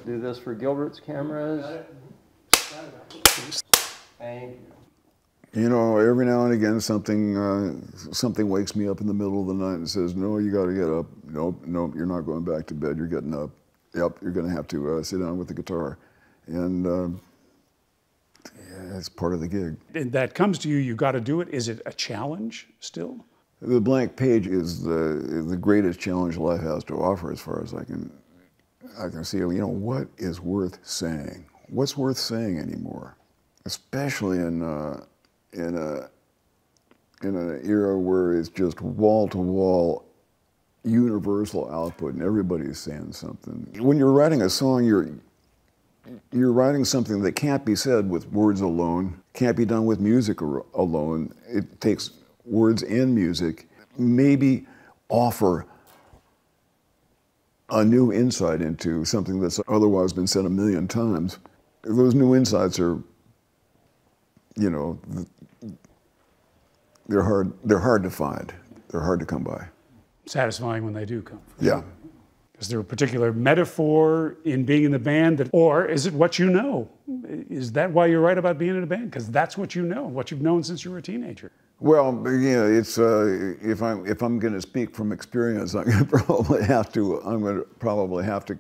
Do this for Gilbert's cameras. Thank you. You know, every now and again, something wakes me up in the middle of the night and says, "No, you got to get up. Nope, nope, you're not going back to bed. You're getting up. Yep, you're going to have to sit down with the guitar." And yeah, it's part of the gig. And that comes to you, you got to do it. Is it a challenge still? The blank page is the greatest challenge life has to offer, as far as I can see. You know, what is worth saying? What's worth saying anymore? Especially in an era where it's just wall-to-wall universal output and everybody's saying something. When you're writing a song, you're writing something that can't be said with words alone, can't be done with music alone. It takes words and music, maybe offer a new insight into something that's otherwise been said a million times. Those new insights are, you know, they're hard to find. They're hard to come by. Satisfying when they do come. Yeah. Is there a particular metaphor in being in the band, or is it what you know? Is that why you're right about being in a band? Because that's what you know, what you've known since you were a teenager. Well, yeah, it's if I'm going to speak from experience, I'm going to probably have to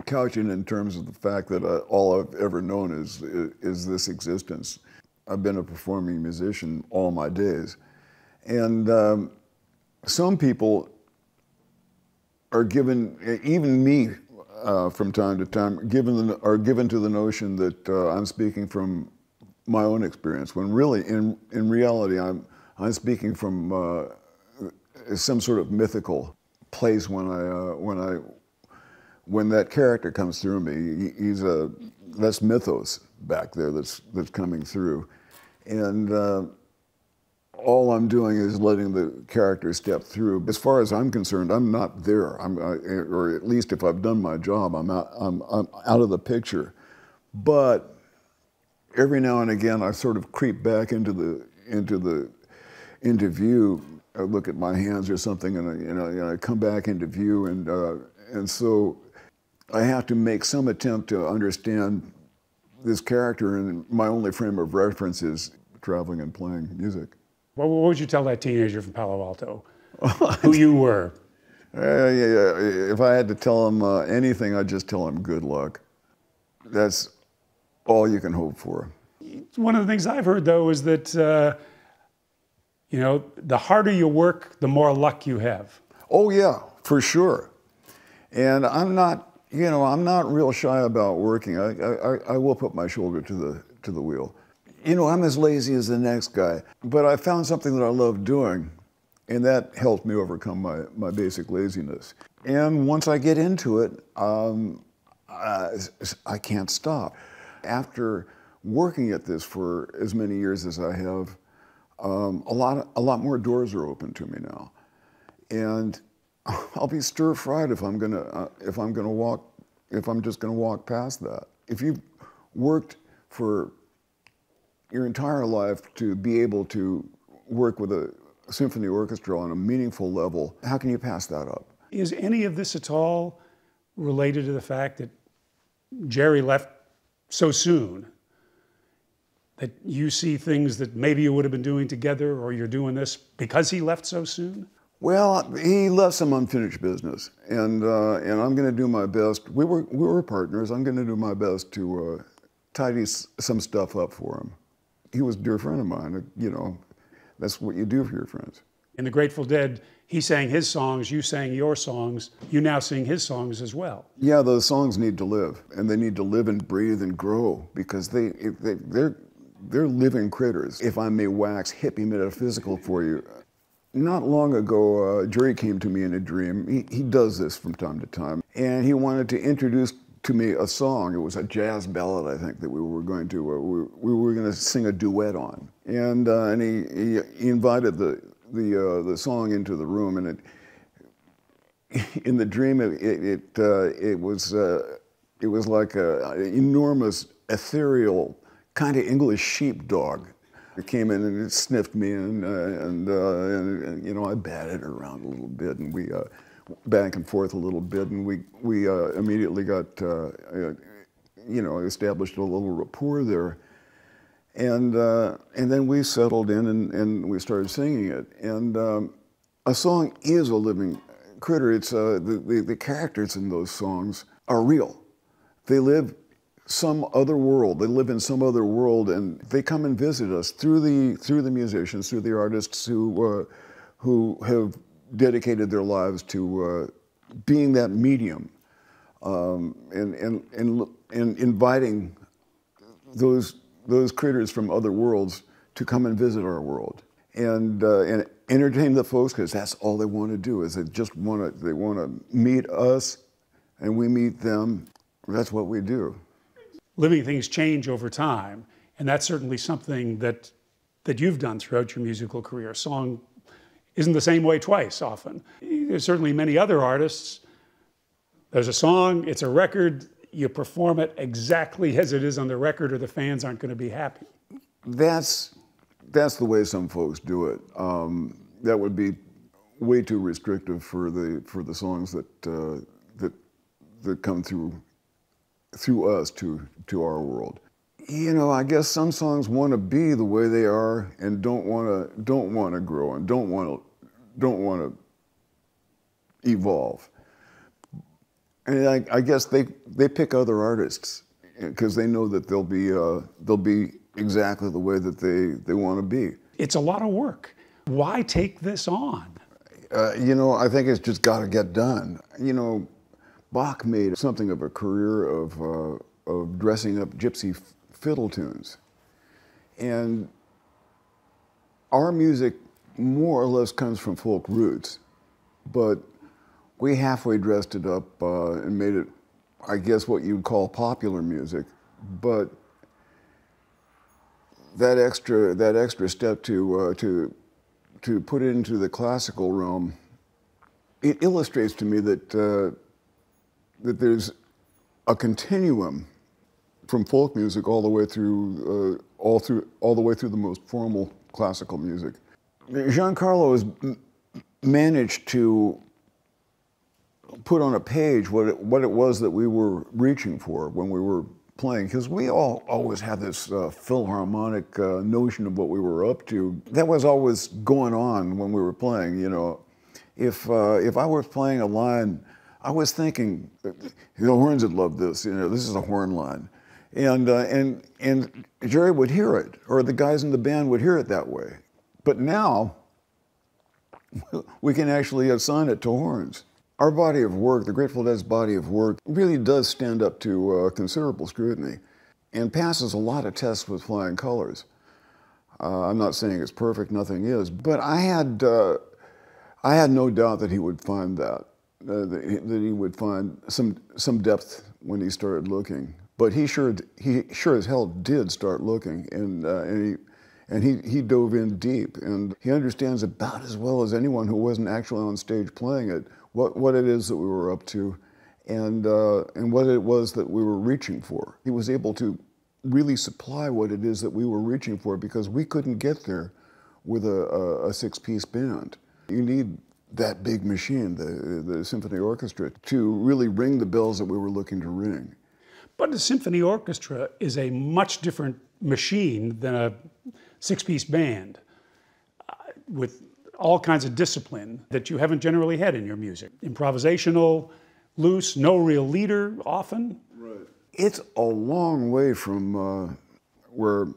couch it in terms of the fact that all I've ever known is this existence. I've been a performing musician all my days, and some people are given, even me, from time to time, are given to the notion that I'm speaking from my own experience, when really, in reality, I'm speaking from some sort of mythical place when that character comes through me. That's mythos back there that's coming through, and all I'm doing is letting the character step through. As far as I'm concerned, I'm not there. Or at least if I've done my job, I'm out of the picture. But every now and again, I sort of creep back into view. I look at my hands or something, and I come back into view, and so I have to make some attempt to understand this character, and my only frame of reference is traveling and playing music. What would you tell that teenager from Palo Alto, who you were? If I had to tell him anything, I'd just tell him good luck. That's all you can hope for. One of the things I've heard, though, is that you know, the harder you work, the more luck you have. Oh yeah, for sure. And I'm not real shy about working. I will put my shoulder to the wheel. You know, I'm as lazy as the next guy, but I found something that I love doing, and that helped me overcome my basic laziness. And once I get into it, I can't stop. After working at this for as many years as I have, a lot more doors are open to me now, and I'll be stir-fried if I'm just gonna walk past that. If you've worked for your entire life to be able to work with a symphony orchestra on a meaningful level, how can you pass that up? Is any of this at all related to the fact that Jerry left so soon? That you see things that maybe you would have been doing together, or you're doing this because he left so soon? Well, he left some unfinished business, and I'm going to do my best. We were partners. I'm going to do my best to tidy some stuff up for him. He was a dear friend of mine. You know, that's what you do for your friends. In the Grateful Dead, he sang his songs, you sang your songs. You now sing his songs as well. Yeah, those songs need to live, and they need to live and breathe and grow, because they're living critters. If I may wax hippie metaphysical for you, not long ago, Jerry came to me in a dream. He does this from time to time, and he wanted to introduce to me a song. It was a jazz ballad, I think, that we were going to sing a duet on, and he invited the song into the room, and in the dream it was like an enormous ethereal kind of English sheepdog. It came in and it sniffed me, and you know, I batted around a little bit, and back and forth a little bit, and we immediately got established a little rapport there, and then we settled in and we started singing it. And a song is a living critter. It's the characters in those songs are real. They live some other world. They live in some other world, and they come and visit us through the musicians, through the artists who have dedicated their lives to being that medium, and inviting those critters from other worlds to come and visit our world and entertain the folks, because that's all they want to do. Is they want to meet us, and we meet them. That's what we do. Living things change over time, and that's certainly something that you've done throughout your musical career. A song isn't the same way twice often. There's certainly many other artists. There's a song, it's a record, you perform it exactly as it is on the record, or the fans aren't going to be happy. That's the way some folks do it. That would be way too restrictive for the songs that come through us to our world. I guess some songs want to be the way they are and don't want to grow and don't want to evolve. And I guess they pick other artists because they know that they'll be exactly the way that they want to be. It's a lot of work. Why take this on? I think it's just got to get done. Bach made something of a career of dressing up gypsy fiddle tunes. And our music more or less comes from folk roots, but we halfway dressed it up and made it, I guess, what you'd call popular music. But that extra step to put it into the classical realm, it illustrates to me that that there's a continuum from folk music all the way through the most formal classical music. Giancarlo has managed to put on a page what it was that we were reaching for when we were playing, because we all always had this philharmonic notion of what we were up to. That was always going on when we were playing. If I was playing a line, I was thinking, the horns would love this. This is a horn line, and Jerry would hear it, or the guys in the band would hear it that way. But now we can actually assign it to horns. Our body of work, the Grateful Dead's body of work, really does stand up to considerable scrutiny and passes a lot of tests with flying colors. I'm not saying it's perfect, nothing is, but I had no doubt that he would find that he would find some depth when he started looking. But he sure as hell did start looking, and he dove in deep, and he understands about as well as anyone who wasn't actually on stage playing it what it is that we were up to, and what it was that we were reaching for. He was able to really supply what it is that we were reaching for, because we couldn't get there with a six-piece band. You need that big machine, the symphony orchestra, to really ring the bells that we were looking to ring. But a symphony orchestra is a much different machine than a six-piece band, with all kinds of discipline that you haven't generally had in your music. Improvisational, loose, no real leader often. Right. It's a long way from where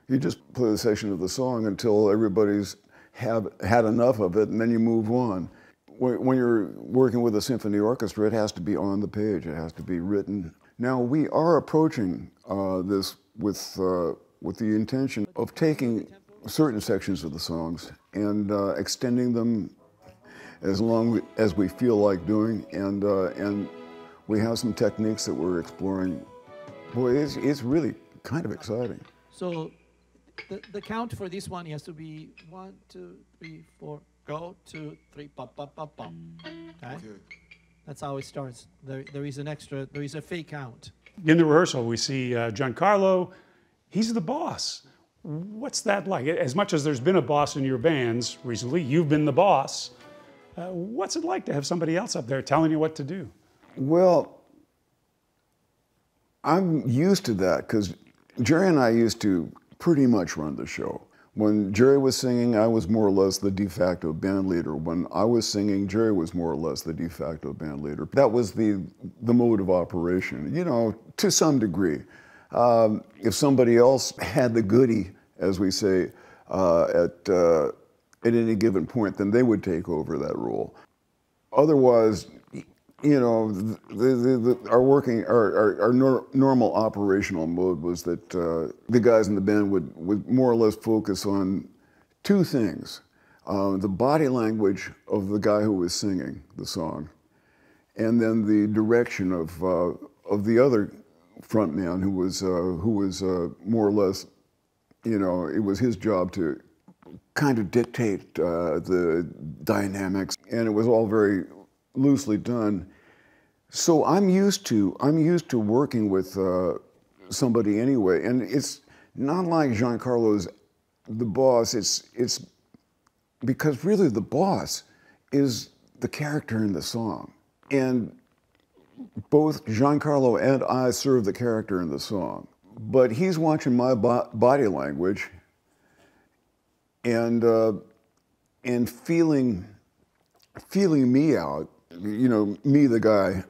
you just play a section of the song until everybody's had enough of it, and then you move on. When you're working with a symphony orchestra, it has to be on the page, it has to be written. Now, we are approaching this with the intention of taking certain sections of the songs and extending them as long as we feel like doing, and we have some techniques that we're exploring. Boy, it's really kind of exciting. So the count for this one has to be 1, 2, 3, 4, go, 2, 3, pop, pop, pop, pop. Okay? That's how it starts. There is a fake count. In the rehearsal, we see Giancarlo. He's the boss. What's that like? As much as there's been a boss in your bands recently, you've been the boss. What's it like to have somebody else up there telling you what to do? Well, I'm used to that because Jerry and I used to pretty much run the show. When Jerry was singing, I was more or less the de facto band leader. When I was singing, Jerry was more or less the de facto band leader. That was the mode of operation, you know, to some degree. If somebody else had the goodie, as we say, at any given point, then they would take over that role. Otherwise, you know, our normal operational mode was that the guys in the band would more or less focus on two things: the body language of the guy who was singing the song, and then the direction of the other front man who was more or less, you know, it was his job to kind of dictate the dynamics, and it was all very loosely done. So I'm used to working with somebody anyway, and it's not like Giancarlo's the boss. It's because really the boss is the character in the song, and both Giancarlo and I serve the character in the song. But he's watching my body language and feeling me out. You know, me, the guy,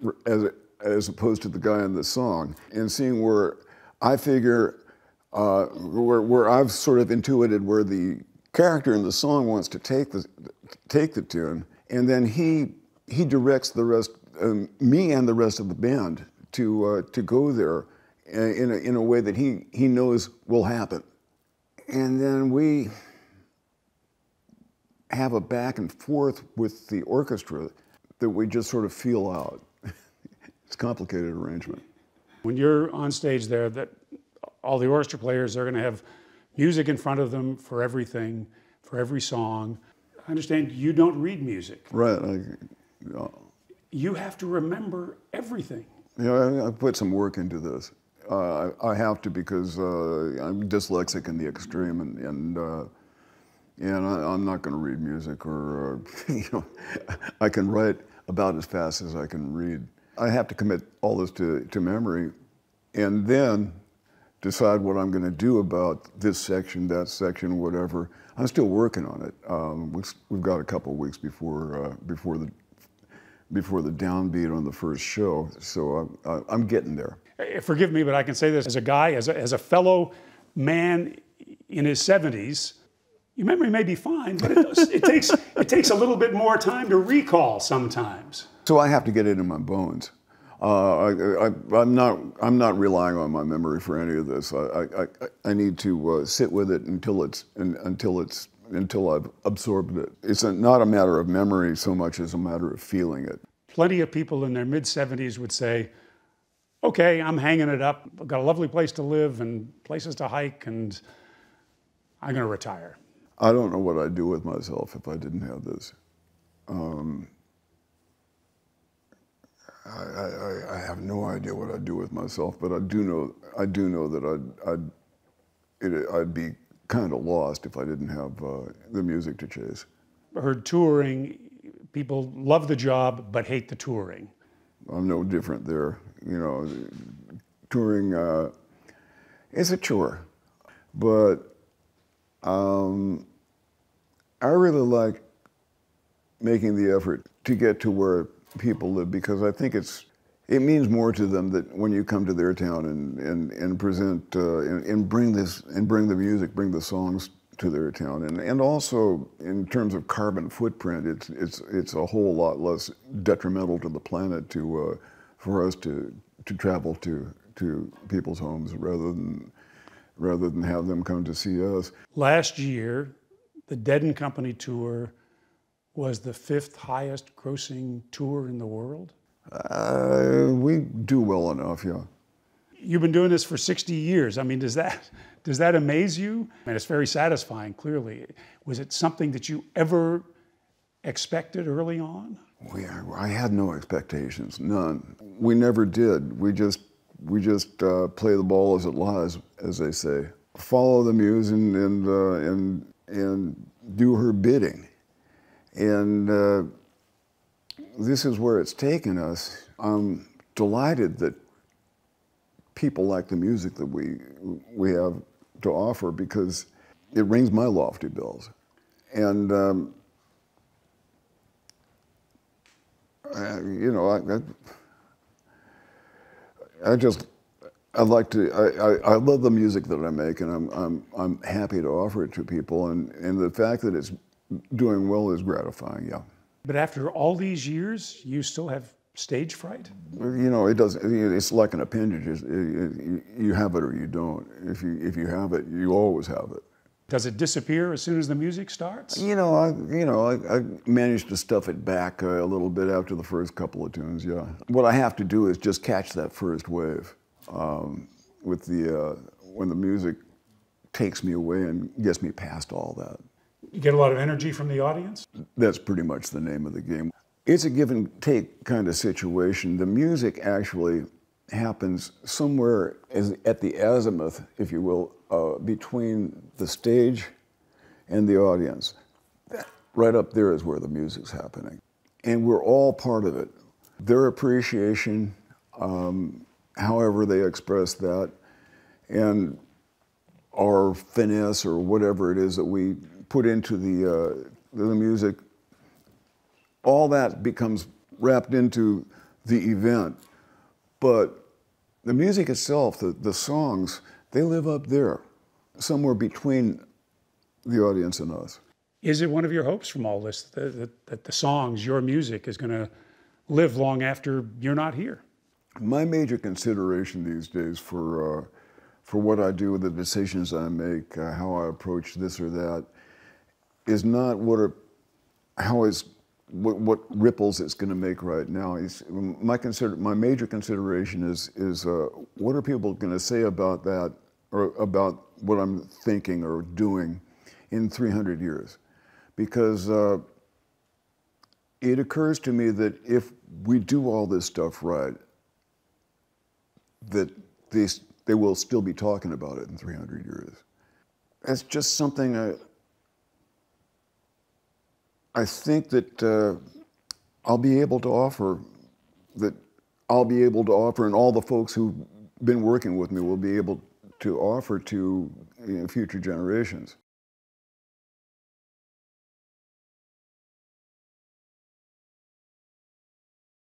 as opposed to the guy in the song, and seeing where I figure, where I've sort of intuited where the character in the song wants to take the tune, and then he directs the rest, me and the rest of the band to go there in a way that he knows will happen, and then we have a back and forth with the orchestra that we just sort of feel out. It's a complicated arrangement. When you're on stage there, that all the orchestra players are going to have music in front of them for everything, for every song. I understand you don't read music. Right. You have to remember everything. You know, I put some work into this. I have to because I'm dyslexic in the extreme, and I'm not going to read music, or you know, I can write about as fast as I can read. I have to commit all this to memory, and then decide what I'm going to do about this section, that section, whatever. I'm still working on it. We've got a couple of weeks before the downbeat on the first show, so I'm getting there. Forgive me, but I can say this as a guy, as a fellow man in his 70s. Your memory may be fine, but it takes a little bit more time to recall sometimes. So I have to get it in my bones. I'm not relying on my memory for any of this. I need to sit with it until I've absorbed it. It's not a matter of memory so much as a matter of feeling it. Plenty of people in their mid-70s would say, okay, I'm hanging it up. I've got a lovely place to live and places to hike, and I'm going to retire. I don't know what I'd do with myself if I didn't have this. I have no idea what I'd do with myself, but I do know that I'd be kind of lost if I didn't have the music to chase. I heard touring, people love the job but hate the touring. I'm no different there. You know, touring is a chore, but I really like making the effort to get to where people live, because I think it means more to them that when you come to their town and present and bring the music, bring the songs to their town, and also in terms of carbon footprint, it's a whole lot less detrimental to the planet for us to travel to people's homes rather than have them come to see us. Last year, the Dead and Company tour was the 5th highest grossing tour in the world. We do well enough, yeah. You've been doing this for 60 years. I mean, does that amaze you? I mean, it's very satisfying, clearly. Was it something that you ever expected early on? I had no expectations, none. We never did. We just play the ball as it lies, as they say. Follow the muse and do her bidding. And this is where it's taken us. I'm delighted that people like the music that we have to offer, because it rings my lofty bells. And you know, I love the music that I make, and I'm happy to offer it to people, and the fact that it's doing well is gratifying. Yeah. But after all these years, you still have stage fright? You know, it doesn't. It's like an appendage. You have it or you don't. If you have it, you always have it. Does it disappear as soon as the music starts? You know, I managed to stuff it back a little bit after the first couple of tunes. Yeah. What I have to do is just catch that first wave, with when the music takes me away and gets me past all that. You get a lot of energy from the audience? That's pretty much the name of the game. It's a give and take kind of situation. The music actually happens somewhere at the azimuth, if you will, between the stage and the audience. Right up there is where the music's happening. And we're all part of it. Their appreciation, however they express that, and our finesse or whatever it is that we put into the music, all that becomes wrapped into the event. But the music itself, the songs, they live up there, somewhere between the audience and us. Is it one of your hopes from all this that the songs, your music, is going to live long after you're not here? My major consideration these days for what I do, the decisions I make, how I approach this or that, is not what ripples it's going to make right now. My major consideration is what are people going to say about that, or about what I'm thinking or doing in 300 years? Because it occurs to me that if we do all this stuff right, that they will still be talking about it in 300 years. That's just something I think that I'll be able to offer, and all the folks who've been working with me will be able to offer to future generations.